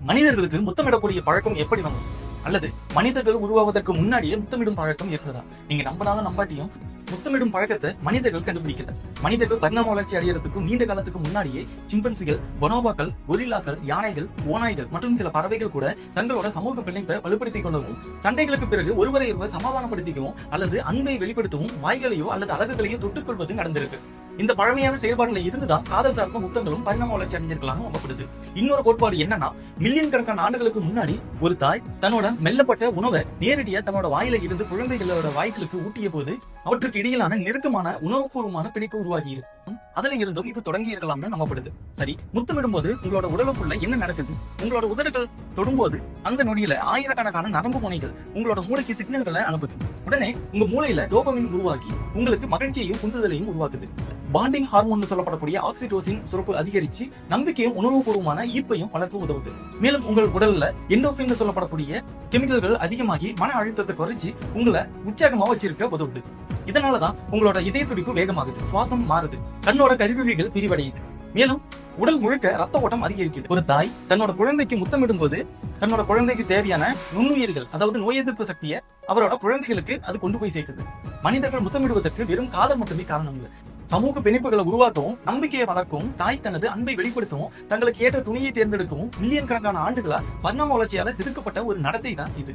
மனிதர்களுக்கு முத்தமிடக்கூடிய பழக்கம் எப்படி வந்தது? அல்லது மனிதர்கள் உருவாவதற்கு முன்னாடியே முத்தமிடும் பழக்கம் இருந்ததா? நீங்க நம்பினாலும் நம்பாட்டியும் முத்தமிடும் பழக்கத்தை மனிதர்கள் கண்டுபிடிக்கல. மனிதர்கள் பரிணாம வளர்ச்சி அடையறதுக்கும் நீண்ட காலத்துக்கு முன்னாடியே சிம்பன்சிகள், பொனோபாக்கள், கொரில்லாக்கள், யானைகள், ஓநாய்கள் மற்றும் சில பறவைகள் கூட தங்களோட சமூக பிணைப்பை வலுப்படுத்திக் கொள்ளவும், சண்டைகளுக்கு பிறகு ஒருவரை ஒருவர் சமாதானப்படுத்திக்கவும் அல்லது அன்பை வெளிப்படுத்தவும் வாய்களையோ அல்லது அழகுகளையோ தொட்டுக்கொள்வது நடந்திருக்கு. இந்த பழமையான செயல்பாடுல இருந்துதான் காதல் சார்ந்த முத்தங்களும் பரிணாம வளர்ச்சி அடைஞ்சிருக்கலாம் நம்பப்படுது. இன்னொரு கோட்பாடு என்னன்னா, மில்லியன் கணக்கான ஆண்டுகளுக்கு முன்னாடி ஒரு தாய் தன்னோட மெல்லப்பட்ட உணவை நேரடியா தன்னோட வாயில இருந்து குழந்தைகளோட வாய்களுக்கு ஊட்டிய போது அவற்றுக்கு இடையிலான நெருக்கமான உணவுபூர்வமான பிடிப்பு உருவாகி இருக்கும். அதுல இருந்தும் இது தொடங்கி இருக்கலாம்னு நம்பப்படுது. சரி, முத்தமிடும் போது உங்களோட உடலுக்குள்ள என்ன நடக்குது? உங்களோட உதடுகள் தொடும்போது அந்த நொடியில ஆயிரக்கணக்கான நரம்பு முனைகள் உங்களோட மூளைக்கு சிக்னல்களை அனுப்புது. உடனே உங்க மூளையில டோபமைன் உருவாக்கி உங்களுக்கு மகிழ்ச்சியையும் குந்துதலையும் உருவாக்குது. பாண்டிங் ஹார்மோன் சொல்லப்படக்கூடிய ஆக்சிடோசின் சுரப்பு அதிகரிச்சு நம்பிக்கையும் உணர்வுபூர்வமான ஈர்ப்பையும் வளர்க்க உதவுது. மேலும் உங்கள் உடல்ல எண்டோபின் சொல்லப்படக்கூடிய கெமிக்கல்கள் அதிகமாகி மன அழுத்தத்தை குறைச்சி உங்களை உற்சாகமா வச்சிருக்க உதவுது. இதனாலதான் உங்களோட இதய துடிப்பு வேகமாகுது, சுவாசம் மாறுது, கண்ணோட கருவிழிகள் விரிவடையுது, மேலும் உடல் முழுக்க ரத்த ஓட்டம் அதிகரிக்குது. ஒரு தாய் தன்னோட குழந்தைக்கு முத்தமிடும் போது தன்னோட குழந்தைக்கு தேவையான நுண்ணுயிர்கள், அதாவது நோய் எதிர்ப்பு சக்தியை அவரோட குழந்தைகளுக்கு அது கொண்டு போய் சேர்க்குது. மனிதர்கள் முத்தமிடுவதற்கு வெறும் காதல் மட்டுமே காரணம் இல்லை. சமூக பிணைப்புகளை உருவாக்கவும், நம்பிக்கையை வளர்க்கவும், தாய் தனது அன்பை வெளிப்படுத்தவும், தங்களுக்கு ஏற்ற துணியை தேர்ந்தெடுக்கவும் மில்லியன் கணக்கான ஆண்டுகளா பரிணாம வளர்ச்சியால செதுக்கப்பட்ட ஒரு நடத்தை தான் இது.